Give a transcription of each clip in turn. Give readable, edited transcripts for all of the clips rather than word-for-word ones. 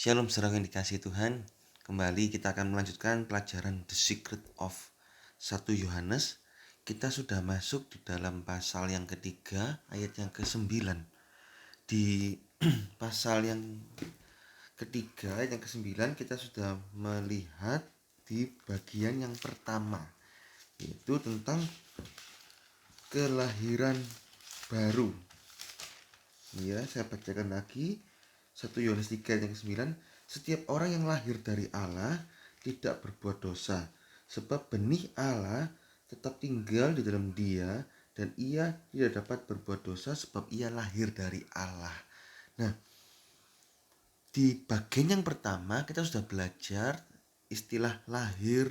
Shalom saudara yang dikasihi Tuhan. Kembali kita akan melanjutkan pelajaran The Secret of 1 Yohanes. Kita sudah masuk di dalam pasal yang ketiga, ayat yang ke-9. Di pasal yang ketiga, ayat yang ke-9, kita sudah melihat di bagian yang pertama, yaitu tentang kelahiran baru. Ya, saya bacakan lagi 1 Yohanes 3 ayat yang ke-9. Setiap orang yang lahir dari Allah tidak berbuat dosa, sebab benih Allah tetap tinggal di dalam dia, dan ia tidak dapat berbuat dosa sebab ia lahir dari Allah. Nah, di bagian yang pertama kita sudah belajar istilah lahir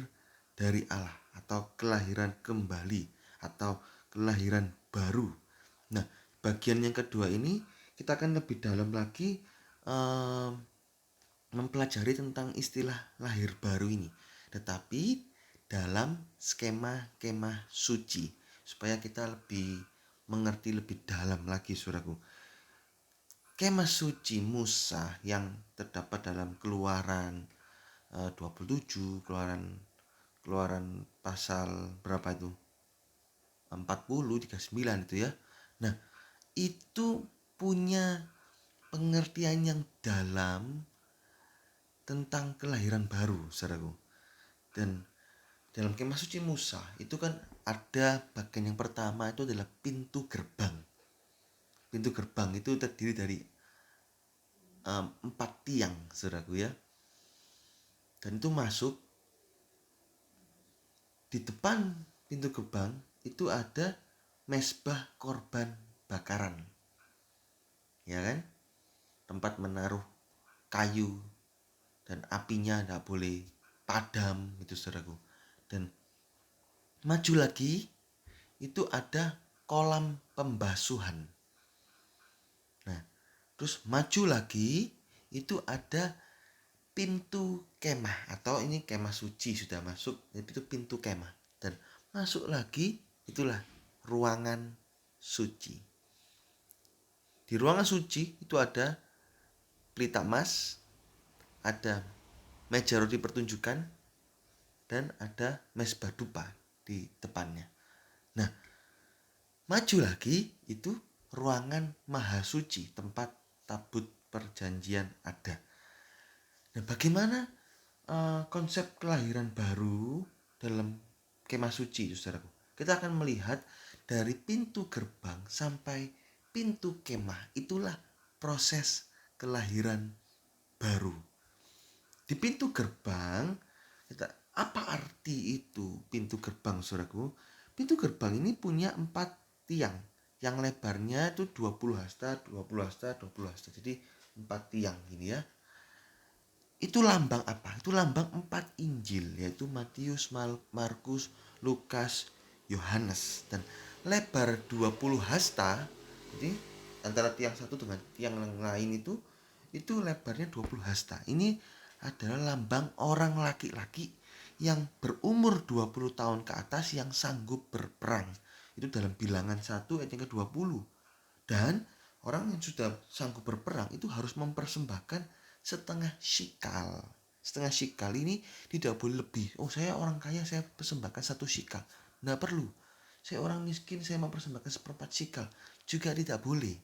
dari Allah atau kelahiran kembali atau kelahiran baru. Nah, bagian yang kedua ini kita akan lebih dalam lagi mempelajari tentang istilah lahir baru ini, tetapi dalam skema kemah suci, supaya kita lebih mengerti lebih dalam lagi saudaraku. Kemah suci Musa yang terdapat dalam Keluaran 27, Keluaran pasal berapa itu? 40, 39 itu ya. Nah, itu punya pengertian yang dalam tentang kelahiran baru, saudaraku. Dan dalam kemah suci Musa itu kan ada bagian yang pertama itu adalah pintu gerbang. Pintu gerbang itu terdiri dari 4 tiang, saudaraku ya. Dan itu masuk di depan pintu gerbang itu ada mezbah korban bakaran, ya kan? Tempat menaruh kayu dan apinya tidak boleh padam itu, saudaraku. Dan maju lagi itu ada kolam pembasuhan. Nah, terus maju lagi itu ada pintu kemah, atau ini kemah suci sudah masuk, itu pintu kemah. Dan masuk lagi itulah ruangan suci. Di ruangan suci itu ada pelita emas, ada meja roti pertunjukan, dan ada mezbah dupa di depannya. Nah, maju lagi itu ruangan maha suci, tempat tabut perjanjian ada. Nah, bagaimana konsep kelahiran baru dalam kemah suci, saudaraku? Kita akan melihat dari pintu gerbang sampai pintu kemah, itulah proses kelahiran baru. Di pintu gerbang, apa arti itu pintu gerbang, saudaraku? Pintu gerbang ini punya 4 tiang. Yang lebarnya itu 20 hasta, 20 hasta, 20 hasta. Jadi 4 tiang ini ya. Itu lambang apa? Itu lambang 4 Injil, yaitu Matius, Markus, Lukas, Yohanes. Dan lebar 20 hasta, jadi antara tiang satu dengan tiang lain itu lebarnya 20 hasta. Ini adalah lambang orang laki-laki yang berumur 20 tahun ke atas yang sanggup berperang. Itu dalam Bilangan 1 ayat yang ke-20. Dan orang yang sudah sanggup berperang itu harus mempersembahkan setengah shikal. Setengah shikal ini tidak boleh lebih. Oh, saya orang kaya, saya persembahkan 1 shikal. Nggak perlu. Saya orang miskin, saya mempersembahkan 1/4 shikal. Juga tidak boleh.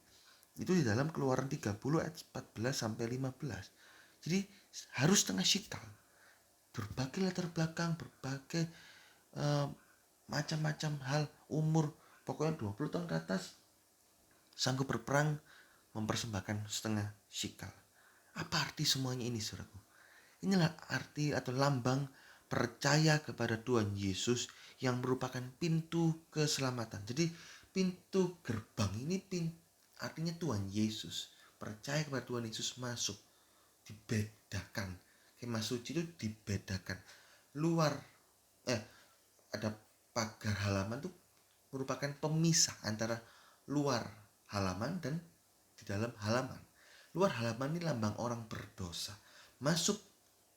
Itu di dalam Keluaran 30 ayat 14 sampai 15. Jadi harus setengah shikal. Berbagai latar belakang, berbagai macam-macam hal, umur, pokoknya 20 tahun ke atas sanggup berperang, mempersembahkan setengah shikal. Apa arti semuanya ini, saudaraku? Inilah arti atau lambang percaya kepada Tuhan Yesus yang merupakan pintu keselamatan. Jadi pintu gerbang ini artinya Tuhan Yesus. Percaya kepada Tuhan Yesus masuk. Dibedakan. Kemah suci itu dibedakan. Luar ada pagar halaman itu merupakan pemisah antara luar halaman dan di dalam halaman. Luar halaman ini lambang orang berdosa. Masuk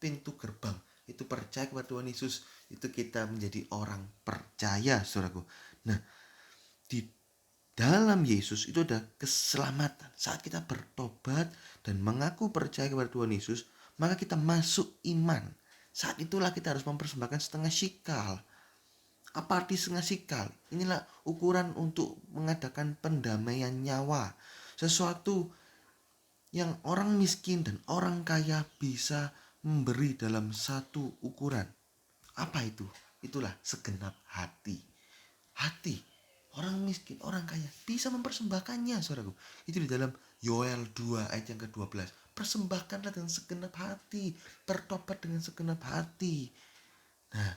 pintu gerbang itu percaya kepada Tuhan Yesus, itu kita menjadi orang percaya, saudaraku. Nah, di dalam Yesus itu ada keselamatan. Saat kita bertobat dan mengaku percaya kepada Tuhan Yesus, maka kita masuk iman. Saat itulah kita harus mempersembahkan setengah shikal. Apa arti setengah shikal? Inilah ukuran untuk mengadakan pendamaian nyawa. Sesuatu yang orang miskin dan orang kaya bisa memberi dalam satu ukuran. Apa itu? Itulah segenap hati. Hati. Orang miskin, orang kaya bisa mempersembahkannya, saudaraku. Itu di dalam Yoel 2 ayat yang ke-12. Persembahkanlah dengan segenap hati. Bertobat dengan segenap hati. Nah,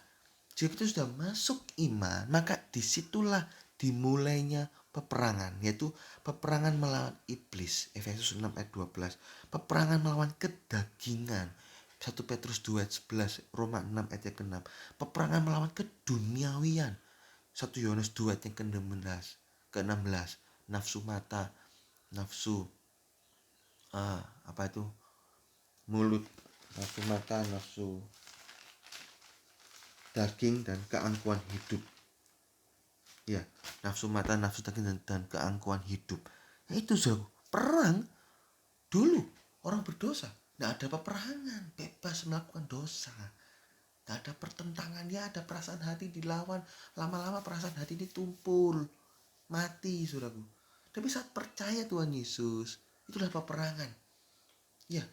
jika kita sudah masuk iman, maka disitulah dimulainya peperangan, yaitu peperangan melawan iblis. Efesus 6 ayat 12. Peperangan melawan kedagingan. 1 Petrus 2 ayat 11, Roma 6 ayat yang ke-6. Peperangan melawan keduniawian. 1 Yohanes 2 ayat yang ke-16. Nafsu mata, nafsu mulut, nafsu mata, nafsu daging dan keangkuhan hidup. Ya, nafsu mata, nafsu daging dan keangkuhan hidup. Nah, itu sudah perang. Dulu orang berdosa, tidak ada peperangan, bebas melakukan dosa. Tidak ada pertentangan, ya ada perasaan hati dilawan. Lama-lama perasaan hati ini tumpul, mati, saudaraku. Tapi saat percaya Tuhan Yesus, itulah peperangan. Ya,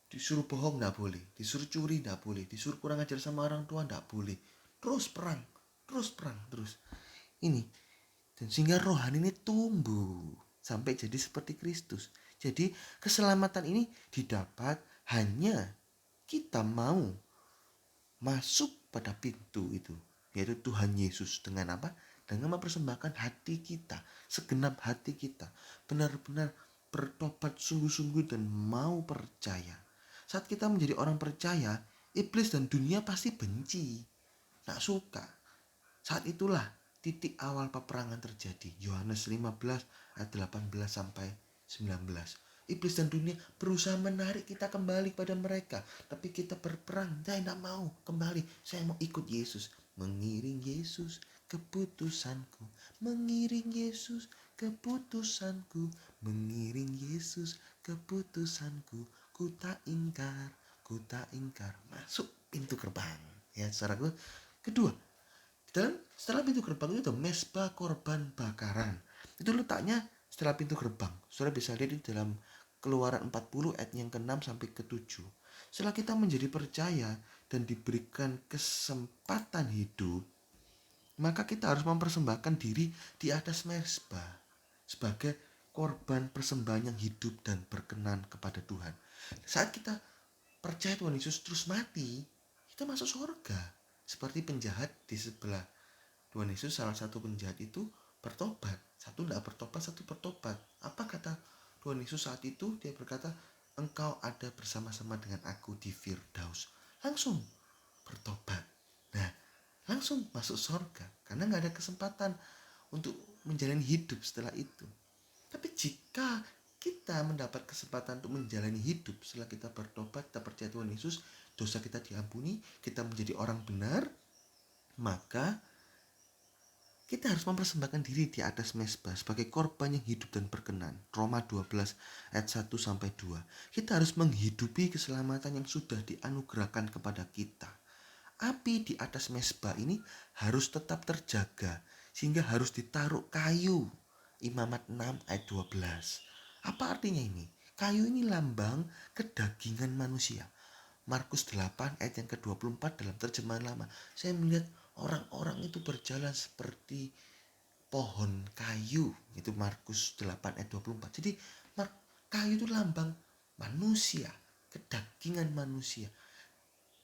disuruh bohong tidak boleh, disuruh curi tidak boleh, disuruh kurang ajar sama orang tua tidak boleh. Terus perang. Ini, dan sehingga rohani ini tumbuh sampai jadi seperti Kristus. Jadi keselamatan ini didapat hanya kita mau masuk pada pintu itu, yaitu Tuhan Yesus. Dengan apa? Dengan mempersembahkan hati kita, segenap hati kita, benar-benar bertobat sungguh-sungguh dan mau percaya. Saat kita menjadi orang percaya, iblis dan dunia pasti benci, tak suka. Saat itulah titik awal peperangan terjadi. Yohanes 15 ayat 18 sampai 19. Iblis dan dunia berusaha menarik kita kembali pada mereka, tapi kita berperang. Saya tidak mau kembali, saya mau ikut Yesus. Mengiring Yesus keputusanku, mengiring Yesus keputusanku, mengiring Yesus keputusanku. Ku tak ingkar. Masuk pintu gerbang. Ya, saudaraku. Kedua, dan setelah pintu gerbang itu ada mesbah korban bakaran. Itu letaknya setelah pintu gerbang. Saudara bisa lihat di dalam Keluaran 40 ayat yang ke-6 sampai ke-7. Setelah kita menjadi percaya dan diberikan kesempatan hidup, maka kita harus mempersembahkan diri di atas mesbah sebagai korban persembahan yang hidup dan berkenan kepada Tuhan. Saat kita percaya Tuhan Yesus terus mati, kita masuk surga. Seperti penjahat di sebelah Tuhan Yesus, salah satu penjahat itu bertobat. Satu tidak bertobat, satu bertobat. Apa kata Tuhan Yesus saat itu? Dia berkata, engkau ada bersama-sama dengan aku di Firdaus. Langsung bertobat. Nah, langsung masuk surga. Karena gak ada kesempatan untuk menjalani hidup setelah itu. Tapi jika kita mendapat kesempatan untuk menjalani hidup setelah kita bertobat, kita percaya Tuhan Yesus, dosa kita diampuni, kita menjadi orang benar, maka kita harus mempersembahkan diri di atas mesbah sebagai korban yang hidup dan berkenan. Roma 12 ayat 1 sampai 2. Kita harus menghidupi keselamatan yang sudah dianugerahkan kepada kita. Api di atas mesbah ini harus tetap terjaga, sehingga harus ditaruh kayu. Imamat 6 ayat 12. Apa artinya ini? Kayu ini lambang kedagingan manusia. Markus 8 ayat yang ke-24 dalam terjemahan lama. Saya melihat orang-orang itu berjalan seperti pohon kayu. Itu Markus 8 ayat 24. Jadi kayu itu lambang manusia, kedagingan manusia.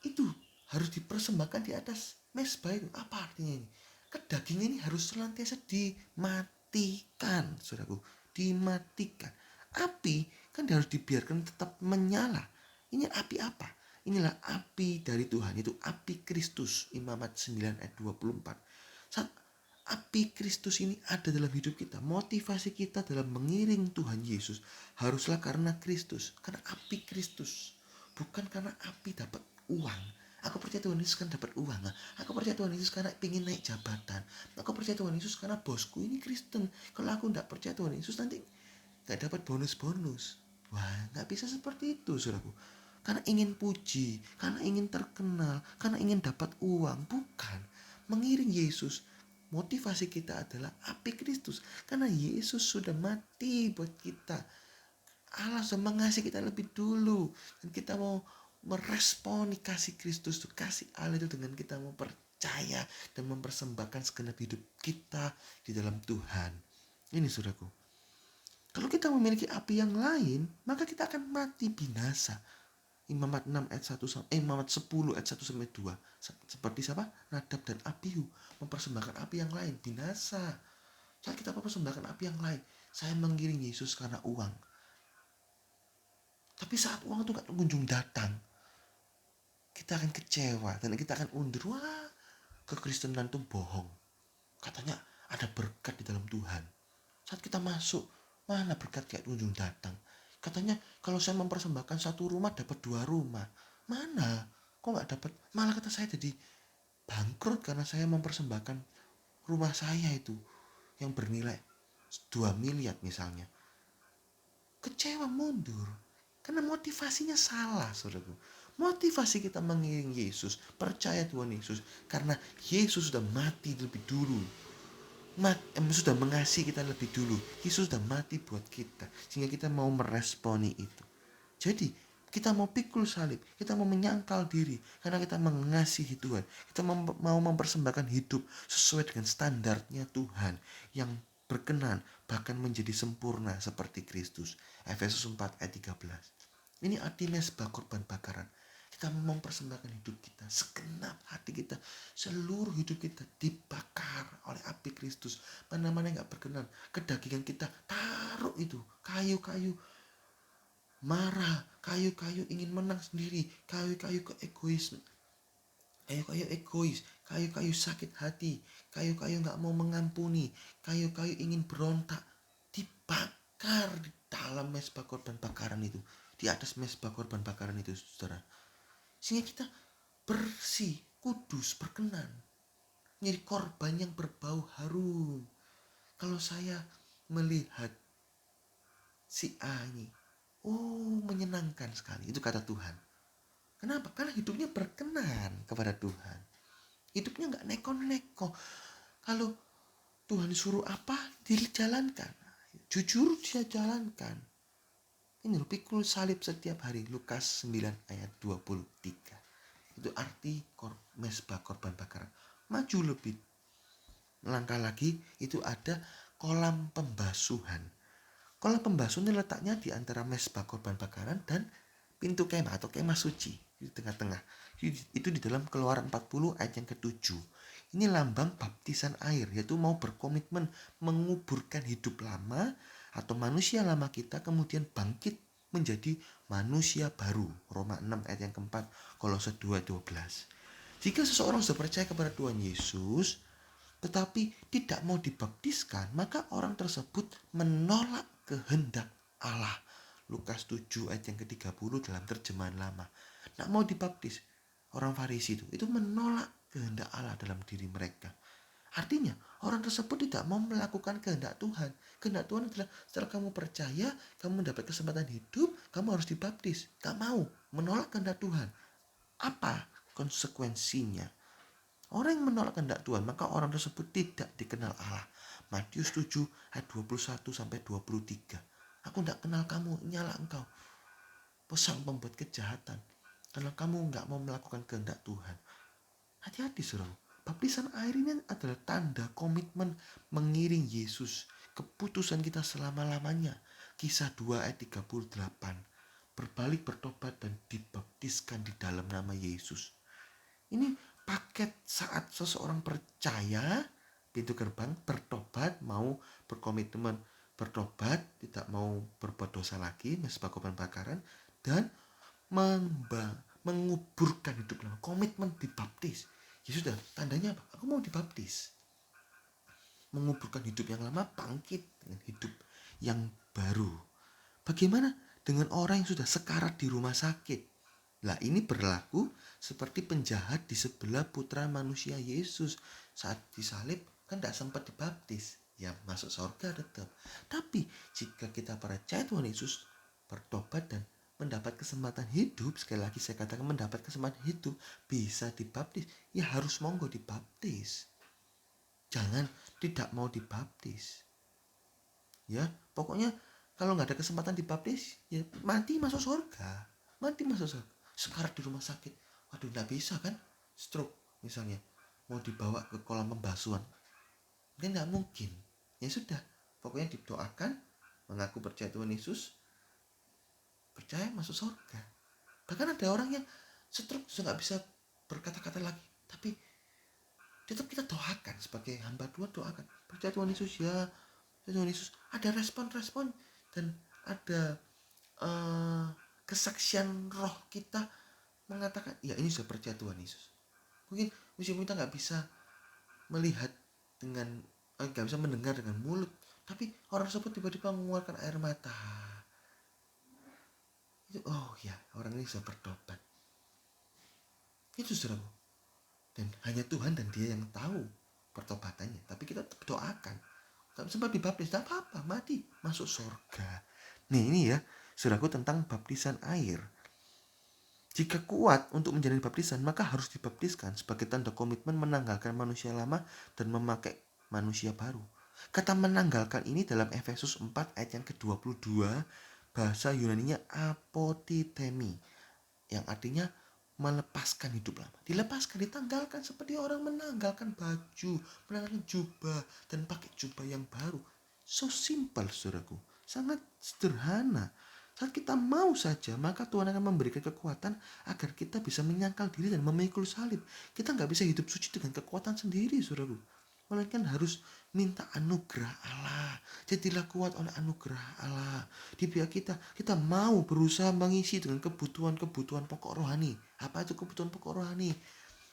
Itu harus dipersembahkan di atas mesbah itu. Apa artinya ini? Kedagingan ini harus senantiasa dimatikan, saudaraku. Dimatikan. Api kan harus dibiarkan tetap menyala. Ini api apa? Inilah api dari Tuhan, itu api Kristus. Imamat 9 ayat 24. Saat api Kristus ini ada dalam hidup kita, motivasi kita dalam mengiring Tuhan Yesus haruslah karena Kristus, karena api Kristus, bukan karena api dapat uang. Aku percaya Tuhan Yesus kan dapat uang. Aku percaya Tuhan Yesus karena ingin naik jabatan. Aku percaya Tuhan Yesus karena bosku ini Kristen. Kalau aku tidak percaya Tuhan Yesus, nanti gak dapat bonus-bonus. Wah, gak bisa seperti itu, saudaraku. karena ingin puji, karena ingin terkenal, karena ingin dapat uang. Bukan. Mengiring Yesus, motivasi kita adalah api Kristus. Karena Yesus sudah mati buat kita. Allah sudah mengasihi kita lebih dulu. Dan kita mau meresponi kasih Kristus, kasih Allah itu dengan kita mau percaya dan mempersembahkan segenap hidup kita di dalam Tuhan. Ini saudaraku. Kalau kita memiliki api yang lain, maka kita akan mati binasa. Imamat 6 ayat 1 Imamat 10 ayat 1 sampai 2. Seperti siapa? Nadab dan Abihu mempersembahkan api yang lain, binasa. Saat kita mempersembahkan api yang lain, saya mengiring Yesus karena uang. Tapi saat uang itu gak kunjung datang, kita akan kecewa dan kita akan undur. Wah, kekristenan itu bohong. Katanya ada berkat di dalam Tuhan. Saat kita masuk, mana berkat gak kunjung datang. Katanya kalau saya mempersembahkan 1 rumah dapat 2 rumah. Mana? Kok gak dapat? Malah kata saya jadi bangkrut karena saya mempersembahkan rumah saya itu yang bernilai 2 miliar misalnya. Kecewa, mundur. Karena motivasinya salah, saudaraku. Motivasi kita mengiring Yesus, percaya Tuhan Yesus, karena Yesus sudah mati lebih dulu. Sudah mengasihi kita lebih dulu. Yesus sudah mati buat kita, sehingga kita mau meresponi itu. Jadi kita mau pikul salib, kita mau menyangkal diri karena kita mengasihi Tuhan. Kita mau mempersembahkan hidup sesuai dengan standarnya Tuhan yang berkenan, bahkan menjadi sempurna seperti Kristus. Efesus 4 ayat 13. Ini arti mesbah korban bakaran. Kita mempersembahkan hidup kita, segenap hati kita, seluruh hidup kita dibakar oleh api Kristus. Mana-mana yang gak berkenan, kedagingan kita taruh itu, kayu-kayu marah, kayu-kayu ingin menang sendiri, kayu-kayu egois, kayu-kayu sakit hati, kayu-kayu gak mau mengampuni, kayu-kayu ingin berontak, dibakar di dalam mesbah korban bakaran itu, di atas mesbah korban bakaran itu, saudara. Sehingga kita bersih, kudus, berkenan, menjadi korban yang berbau harum. Kalau saya melihat si A ini, menyenangkan sekali, itu kata Tuhan. Kenapa? Karena hidupnya berkenan kepada Tuhan. Hidupnya gak neko-neko. Kalau Tuhan suruh apa, dijalankan. Jujur dia jalankan. Ini pikul salib setiap hari. Lukas 9 ayat 23. Itu arti mesbah korban bakaran. Maju lebih langkah lagi, itu ada kolam pembasuhan. Kolam pembasuhan ini letaknya di antara mesbah korban bakaran dan pintu kemah atau kemah suci di tengah-tengah. Itu di dalam Keluaran 40 ayat yang ke-7. Ini lambang baptisan air, yaitu mau berkomitmen menguburkan hidup lama atau manusia lama kita, kemudian bangkit menjadi manusia baru. Roma 6 ayat yang keempat, Kolose 2:12. Jika seseorang sudah percaya kepada Tuhan Yesus tetapi tidak mau dibaptiskan, maka orang tersebut menolak kehendak Allah. Lukas 7 ayat yang ke-30 dalam terjemahan lama. Nak mau dibaptis, orang Farisi itu menolak kehendak Allah dalam diri mereka. Artinya orang tersebut tidak mau melakukan kehendak Tuhan. Kehendak Tuhan adalah setelah kamu percaya, kamu mendapat kesempatan hidup, kamu harus dibaptis. Gak mau, menolak kehendak Tuhan. Apa konsekuensinya? Orang yang menolak kehendak Tuhan, maka orang tersebut tidak dikenal Allah. Matius 7 ayat 21 sampai 23. Aku tidak kenal kamu, nyala engkau, sang pembuat kejahatan, karena kamu nggak mau melakukan kehendak Tuhan. Hati-hati saudara. Baptisan air ini adalah tanda komitmen mengiring Yesus, keputusan kita selama-lamanya. Kisah 2 ayat 38. Berbalik, bertobat, dan dibaptiskan di dalam nama Yesus. Ini paket saat seseorang percaya, pintu gerbang, bertobat, mau berkomitmen bertobat, tidak mau berbuat dosa lagi, mesbah korban bakaran, dan menguburkan hidup lama, komitmen dibaptis. Ya sudah, tandanya apa? Aku mau dibaptis. Menguburkan hidup yang lama, bangkit dengan hidup yang baru. Bagaimana dengan orang yang sudah sekarat di rumah sakit? Lah ini berlaku seperti penjahat di sebelah putra manusia Yesus. Saat disalib kan tidak sempat dibaptis. Ya masuk surga tetap. Tapi jika kita percaya Tuhan Yesus, bertobat dan mendapat kesempatan hidup, sekali lagi saya katakan mendapat kesempatan hidup, bisa dibaptis, ya harus monggo dibaptis. Jangan tidak mau dibaptis. Ya, pokoknya kalau nggak ada kesempatan dibaptis, ya mati masuk surga. Mati masuk surga. Sekarat di rumah sakit. Waduh, nggak bisa kan? Stroke misalnya. Mau dibawa ke kolam pembasuhan. Kan nggak mungkin. Ya sudah, pokoknya didoakan, mengaku percaya Tuhan Yesus, percaya masuk surga. Bahkan ada orang yang stroke sudah nggak bisa berkata-kata lagi, tapi tetap kita doakan sebagai hamba Tuhan, doakan percaya Tuhan Yesus ya, Tuhan Yesus. Ada respon-respon dan ada kesaksian roh kita mengatakan ya ini sudah percaya Tuhan Yesus. Mungkin kita nggak bisa melihat dengan nggak bisa mendengar dengan mulut, tapi orang tersebut tiba-tiba mengeluarkan air mata. Itu oh ya, orang ini sudah bertobat. Itu saudaraku. Dan hanya Tuhan dan Dia yang tahu pertobatannya. Tapi kita tetap doakan. Gak sempat dibaptis, tidak apa-apa, mati, masuk surga. Nih ini ya, saudaraku, tentang baptisan air. Jika kuat untuk menjalani baptisan, maka harus dibaptiskan sebagai tanda komitmen menanggalkan manusia lama dan memakai manusia baru. Kata menanggalkan ini dalam Efesus 4 ayat yang ke-22, bahasa Yunaninya apotithemi, yang artinya melepaskan hidup lama. Dilepaskan, ditanggalkan, seperti orang menanggalkan baju, menanggalkan jubah, dan pakai jubah yang baru. So simple, saudaraku. Sangat sederhana. Saat kita mau saja, maka Tuhan akan memberikan kekuatan agar kita bisa menyangkal diri dan memikul salib. Kita nggak bisa hidup suci dengan kekuatan sendiri, saudaraku. Melainkan harus minta anugerah Allah. Jadilah kuat oleh anugerah Allah. Di pihak kita mau berusaha mengisi dengan kebutuhan-kebutuhan pokok rohani. Apa itu kebutuhan pokok rohani?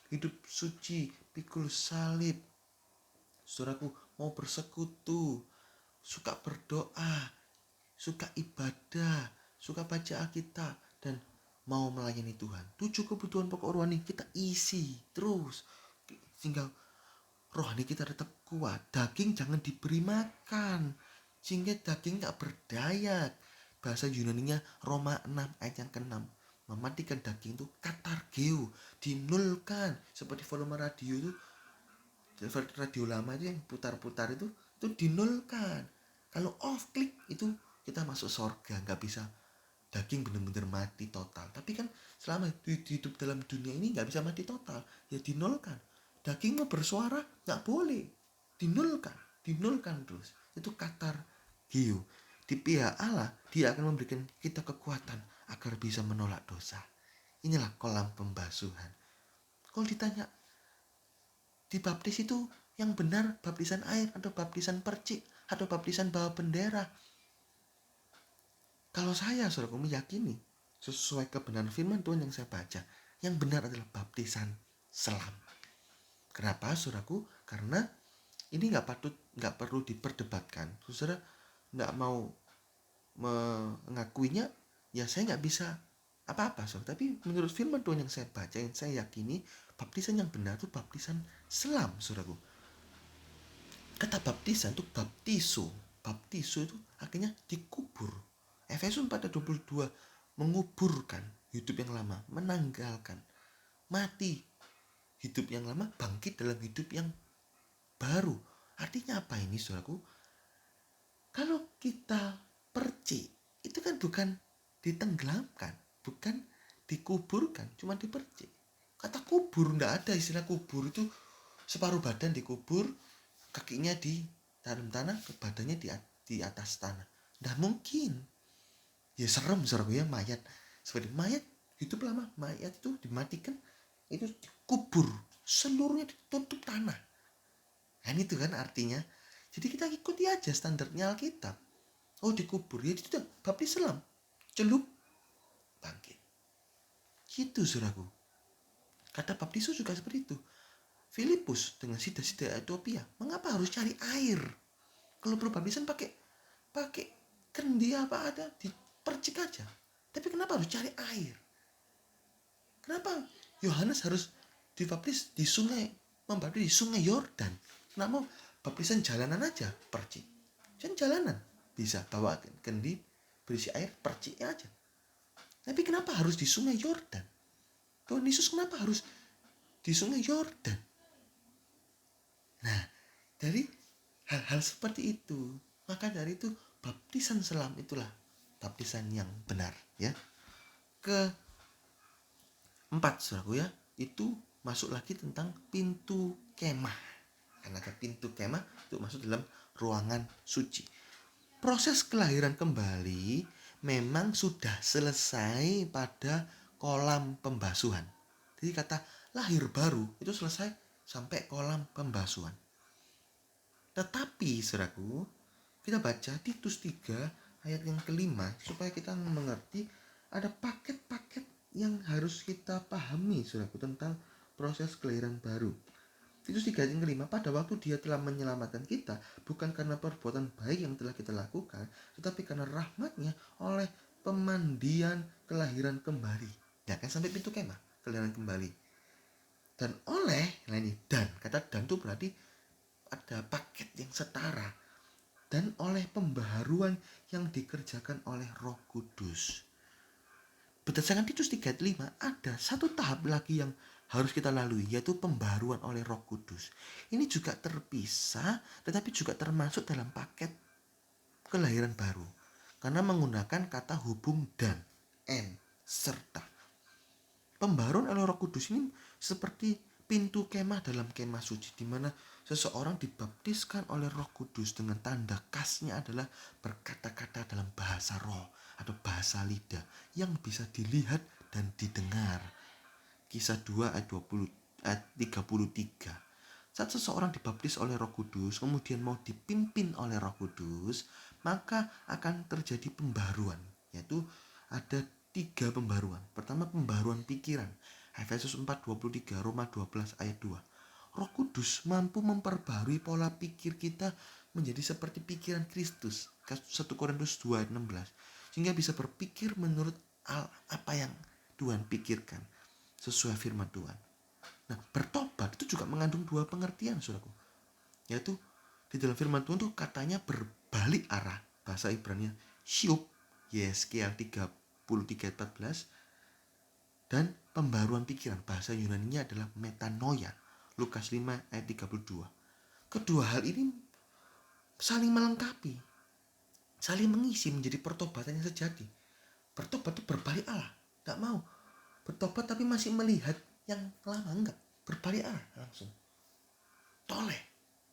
Hidup suci, pikul salib. Saudaraku, mau bersekutu, suka berdoa, suka ibadah, suka baca Alkitab, dan mau melayani Tuhan. 7 kebutuhan pokok rohani kita isi terus sehingga rohani kita tetap kuat. Daging jangan diberi makan sehingga daging tak berdaya. Bahasa Yunaninya Roma 6 ayat yang ke-6. Mematikan daging itu katargeo, dinulkan. Seperti volume radio itu, radio lama itu yang putar-putar itu dinulkan. Kalau off klik itu kita masuk surga, nggak bisa. Daging benar-benar mati total. Tapi kan selama hidup dalam dunia ini nggak bisa mati total, ya dinolkan. Daging mau bersuara nggak boleh, dinolkan terus. Itu katargeo. Di pihak Allah, Dia akan memberikan kita kekuatan agar bisa menolak dosa. Inilah kolam pembasuhan. Kalau ditanya dibaptis itu yang benar baptisan air atau baptisan percik atau baptisan bawa bendera, kalau saya, saudaraku, meyakini sesuai kebenaran firman Tuhan yang saya baca, yang benar adalah baptisan selam. Kenapa, saudaraku? Karena ini nggak perlu diperdebatkan. Saudara nggak mau mengakuinya, ya saya nggak bisa apa-apa, saudara. Tapi menurut firman Tuhan yang saya baca, yang saya yakini, baptisan yang benar itu baptisan selam, saudaraku. Kata baptisan itu baptiso itu akhirnya dikubur. Efesus 4:22, menguburkan hidup yang lama, menanggalkan, mati hidup yang lama, bangkit dalam hidup yang baru. Artinya apa ini, saudaraku? Kalau kita percik, itu kan bukan ditenggelamkan, bukan dikuburkan, cuma dipercik. Kata kubur, enggak ada istilah kubur itu separuh badan dikubur, kakinya di dalam tanah, badannya di atas tanah. Nggak mungkin. Ya serem, saudaraku, ya, mayat. Seperti mayat hidup lama, mayat itu dimatikan, itu dikubur, seluruhnya ditutup tanah. Nah itu kan artinya. Jadi kita ikuti aja standarnya Alkitab. Oh dikubur, ya itu baptis selam, celup, bangkit. Gitu, saudaraku. Kata baptisu juga seperti itu. Filipus dengan sida-sida Ethiopia, mengapa harus cari air? Kalau perlu baptisan pakai kendi apa ada, dipercik aja. Tapi kenapa harus cari air? Kenapa Yohanes harus dibaptis di sungai, membaptis di sungai Yordan? Kenapa baptisan jalanan aja, percik? Kan jalanan bisa bawa kendi berisi air, percik aja. Tapi kenapa harus di sungai Yordan? Tuhan Yesus kenapa harus di sungai Yordan? Nah, dari hal-hal seperti itu, maka dari itu baptisan selam itulah baptisan yang benar, ya. Keempat, saudaraku, ya, itu masuk lagi tentang pintu kemah. Karena ada pintu kemah itu masuk dalam ruangan suci. Proses kelahiran kembali memang sudah selesai pada kolam pembasuhan. Jadi kata lahir baru itu selesai sampai kolam pembasuhan. Tetapi, saudaraku, kita baca Titus 3 ayat yang kelima supaya kita mengerti ada paket-paket yang harus kita pahami, saudaraku, tentang proses kelahiran baru. Titus 3 ayat yang kelima, pada waktu Dia telah menyelamatkan kita bukan karena perbuatan baik yang telah kita lakukan, tetapi karena rahmat-Nya oleh pemandian kelahiran kembali. Ya kan, sampai pintu kemah kelahiran kembali. Dan oleh, nah ini dan, kata dan itu berarti ada paket yang setara. Dan oleh pembaharuan yang dikerjakan oleh Roh Kudus. Berdasarkan Titus 3 ayat 5, ada satu tahap lagi yang harus kita lalui, yaitu pembaharuan oleh Roh Kudus. Ini juga terpisah, tetapi juga termasuk dalam paket kelahiran baru. Karena menggunakan kata hubung dan, serta. Pembaharuan oleh Roh Kudus ini seperti pintu kemah dalam kemah suci, di mana seseorang dibaptiskan oleh Roh Kudus dengan tanda khasnya adalah berkata-kata dalam bahasa roh atau bahasa lidah yang bisa dilihat dan didengar. Kisah 2 ayat 33. Saat seseorang dibaptis oleh Roh Kudus kemudian mau dipimpin oleh Roh Kudus, maka akan terjadi pembaharuan, yaitu ada 3 pembaharuan. Pertama, pembaharuan pikiran, Efesus 4:23, Roma 12 ayat 2. Roh Kudus mampu memperbarui pola pikir kita menjadi seperti pikiran Kristus, 1 Korintus 2 ayat 16, sehingga bisa berpikir menurut apa yang Tuhan pikirkan sesuai firman Tuhan. Nah, bertobat itu juga mengandung 2 pengertian, saudaraku, yaitu di dalam firman Tuhan itu katanya berbalik arah, bahasa Ibrani syub, Yeskiel 33 ayat 14, dan pembaruan pikiran, bahasa Yunaninya adalah metanoia, Lukas 5 ayat 32. Kedua hal ini saling melengkapi, saling mengisi menjadi pertobatan yang sejati. Bertobat itu berbalik arah, tidak mau bertobat tapi masih melihat yang lama, enggak, berbalik arah langsung, toleh,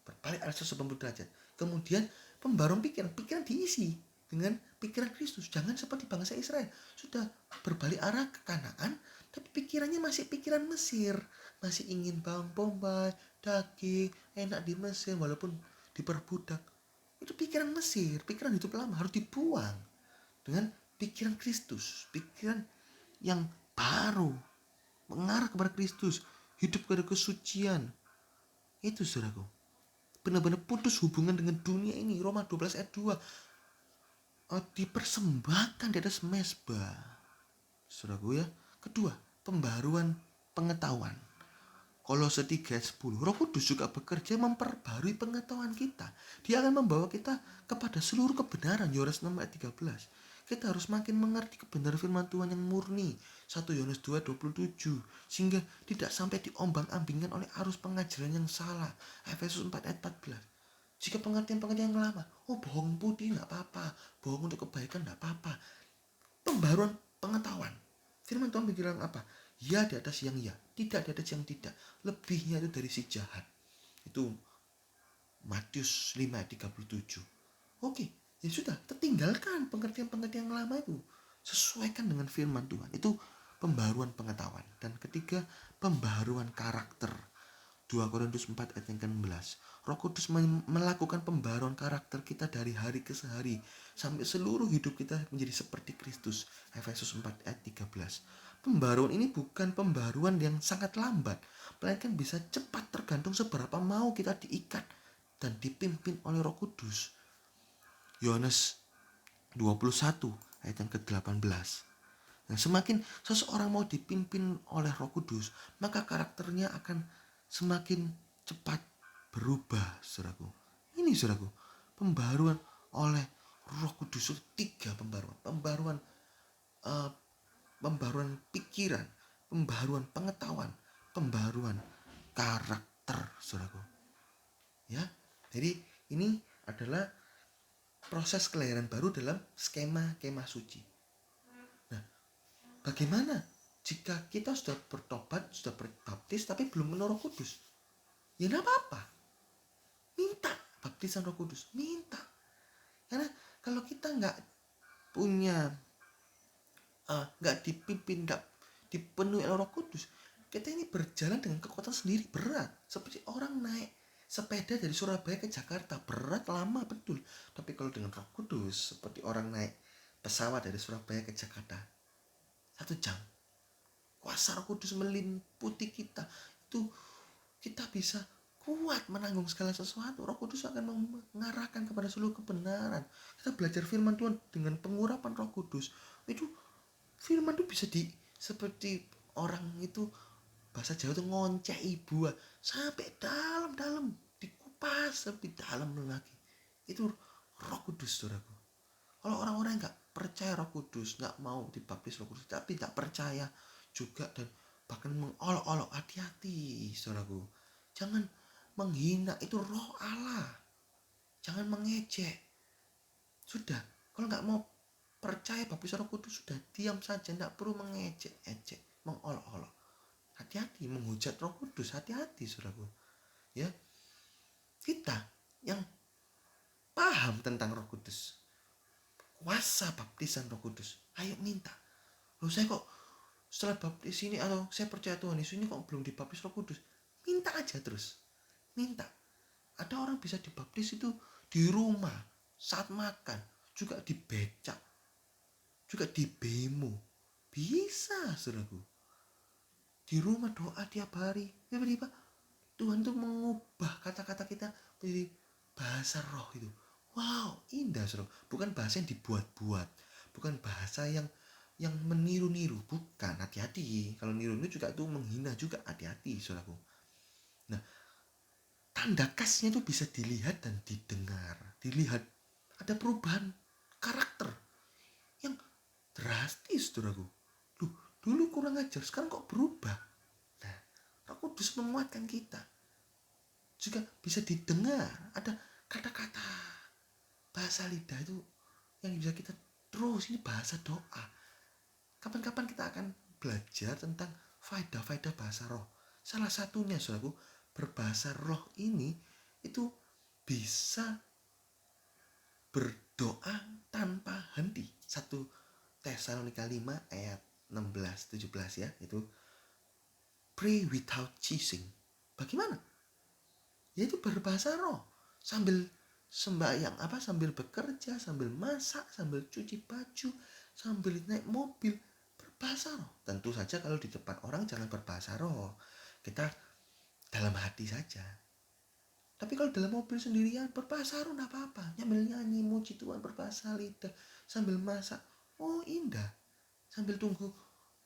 berbalik arah 180 derajat. Kemudian pembaruan pikiran diisi dengan pikiran Kristus. Jangan seperti bangsa Israel, sudah berbalik arah ke Kanaan tapi pikirannya masih pikiran Mesir, masih ingin bawang bombay, daging, enak di Mesir walaupun diperbudak. Itu pikiran Mesir, pikiran hidup lama harus dibuang dengan pikiran Kristus, pikiran yang baru, mengarah kepada Kristus, hidup kepada kesucian. Itu, saudaraku, benar-benar putus hubungan dengan dunia ini. Roma 12 ayat 2, dipersembahkan di atas mezbah, saudaraku, ya. Kedua, pembaruan pengetahuan, Kolose 3 ayat 10. Roh Kudus juga bekerja memperbarui pengetahuan kita. Dia akan membawa kita kepada seluruh kebenaran, Yohanes 6 ayat 13. Kita harus makin mengerti kebenaran firman Tuhan yang murni, 1 Yohanes 2:27, sehingga tidak sampai diombang-ambingkan oleh arus pengajaran yang salah, Efesus 4 ayat 14. Jika pengertian-pengertian yang lama, bohong putih enggak apa-apa, bohong untuk kebaikan enggak apa-apa. Pembaruan pengetahuan, firman Tuhan bilang apa? Ya di atas yang ya, tidak di atas yang tidak. Lebihnya itu dari si jahat. Itu Matius 5 ayat 37. Oke, ya sudah, tertinggalkan pengertian-pengertian yang lama itu. Sesuaikan dengan firman Tuhan. Itu pembaruan pengetahuan. Dan ketiga, pembaruan karakter. 2 Korintus 4 ayat yang ke-16. Roh Kudus melakukan pembaruan karakter kita dari hari ke hari sampai seluruh hidup kita menjadi seperti Kristus. Efesus 4 ayat 13. Pembaruan ini bukan pembaruan yang sangat lambat, melainkan bisa cepat tergantung seberapa mau kita diikat dan dipimpin oleh Roh Kudus. Yohanes 21 ayat yang ke-18. Nah, semakin seseorang mau dipimpin oleh Roh Kudus, maka karakternya akan semakin cepat berubah, saudaraku. Ini, saudaraku, pembaruan oleh Roh Kudus. 3 pembaruan. Pembaruan pembaruan pikiran, pembaruan pengetahuan, pembaruan karakter, saudaraku. Ya, jadi ini adalah proses kelahiran baru dalam skema kemah suci. Nah, bagaimana jika kita sudah bertobat, sudah berbaptis, tapi belum menurut Roh Kudus? Ya enggak apa-apa. Minta baptisan Roh Kudus, minta. Karena kalau kita nggak punya, nggak dipimpin, nggak dipenuhi oleh Roh Kudus, kita ini berjalan dengan kekuatan sendiri, berat. Seperti orang naik sepeda dari Surabaya ke Jakarta, berat, lama betul. Tapi kalau dengan Roh Kudus, seperti orang naik pesawat dari Surabaya ke Jakarta, 1 jam. Kuasa Roh Kudus meliputi kita, itu kita bisa kuat menanggung segala sesuatu. Roh Kudus akan mengarahkan kepada seluruh kebenaran. Kita belajar firman Tuhan dengan pengurapan Roh Kudus. Itu firman itu bisa seperti orang itu, bahasa Jawa itu ngoncek ibu sampai dalam-dalam, dikupas lebih dalam lagi. Itu Roh Kudus, saudaraku. Kalau orang-orang nggak percaya Roh Kudus, nggak mau dibaptis Roh Kudus, tapi nggak percaya juga dan bahkan mengolok-olok, hati-hati, saudaraku. Jangan menghina, itu Roh Allah. Jangan mengejek. Sudah, kalau nggak mau percaya baptis Roh Kudus, sudah diam saja, nggak perlu mengejek, mengolok-olok. Hati-hati menghujat Roh Kudus, hati-hati, saudaraku. Ya, kita yang paham tentang Roh Kudus, kuasa baptisan Roh Kudus, ayo minta. Loh, saya kok setelah baptis ini, atau saya percaya Tuhan Yesus ini kok belum dibaptis Roh Kudus? Minta aja terus, minta. Ada orang bisa dibaptis itu di rumah, saat makan, juga di becak, juga di bemo. Bisa, saudaraku. Di rumah doa tiap hari, tiba-tiba Tuhan tuh mengubah kata-kata kita menjadi bahasa roh itu. Wow, indah, saudara. Bukan bahasa yang dibuat-buat, bukan bahasa yang meniru-niru, bukan. Hati-hati, kalau niru-niru juga itu menghina juga, hati-hati, saudaraku. Nah, tanda khasnya itu bisa dilihat dan didengar. Dilihat ada perubahan karakter yang drastis, saudaraku. Dulu kurang ajar, sekarang kok berubah. Nah, Roh Kudus menguatkan kita. Juga bisa didengar, ada kata-kata bahasa lidah itu yang bisa kita terus, ini bahasa doa. Kapan-kapan kita akan belajar tentang faedah-faedah bahasa roh. Salah satunya, saudaraku, berbahasa roh ini itu bisa berdoa tanpa henti. 1 Tesalonika 5 ayat 16-17 ya, itu pray without ceasing. Bagaimana? Yaitu berbahasa roh sambil sembahyang, sambil bekerja, sambil masak, sambil cuci baju, sambil naik mobil, berbahasa roh. Tentu saja kalau di depan orang jangan berbahasa roh, kita dalam hati saja. Tapi kalau dalam mobil sendirian berbahasa roh enggak apa-apa, sambil nyanyi muji Tuhan berbahasa lidah, sambil masak, oh indah. Sambil tunggu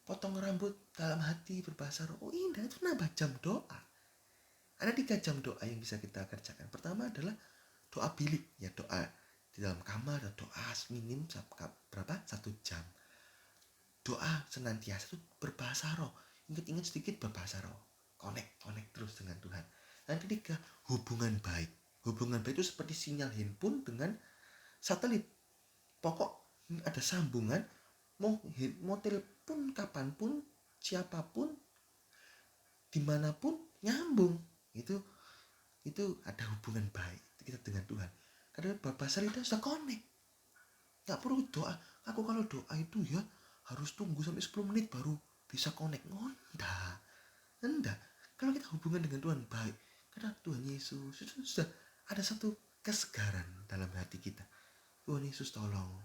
potong rambut dalam hati berbahasa roh, oh indah. Itu nambah jam doa. Ada 3 jam doa yang bisa kita kerjakan. Pertama adalah doa bilik, ya, doa di dalam kamar, ada doa minim berapa? 1 jam. Doa senantiasa itu berbahasa roh. Ingat-ingat sedikit berbahasa roh. Connect terus dengan Tuhan. Dan ketiga, hubungan baik. Hubungan baik itu seperti sinyal handphone dengan satelit. Pokok ada sambungan, mau telepon kapanpun, siapapun, dimanapun, nyambung. Itu ada hubungan baik kita dengan Tuhan. Karena bahasa lidah sudah connect. Gak perlu doa. Aku kalau doa itu ya harus tunggu sampai 10 menit baru bisa connect. Enggak. Kalau kita hubungan dengan Tuhan baik, karena Tuhan Yesus itu sudah ada satu kesegaran dalam hati kita. Tuhan Yesus tolong,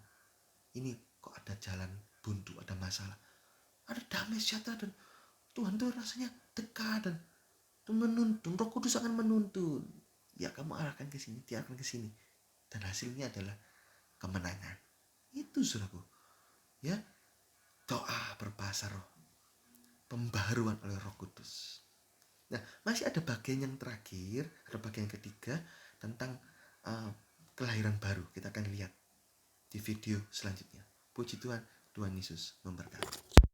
ini kok ada jalan buntu, ada masalah, ada damai sejahtera, dan Tuhan tuh rasanya dekat dan menuntun. Roh Kudus akan menuntun. Ya, kamu arahkan ke sini, dia akan ke sini. Dan hasilnya adalah kemenangan. Itu, saudaraku. Ya, doa berbahasa roh, pembaharuan oleh Roh Kudus. Nah, masih ada bagian yang terakhir, ada bagian yang ketiga tentang kelahiran baru. Kita akan lihat di video selanjutnya. Puji Tuhan, Tuhan Yesus memberkati.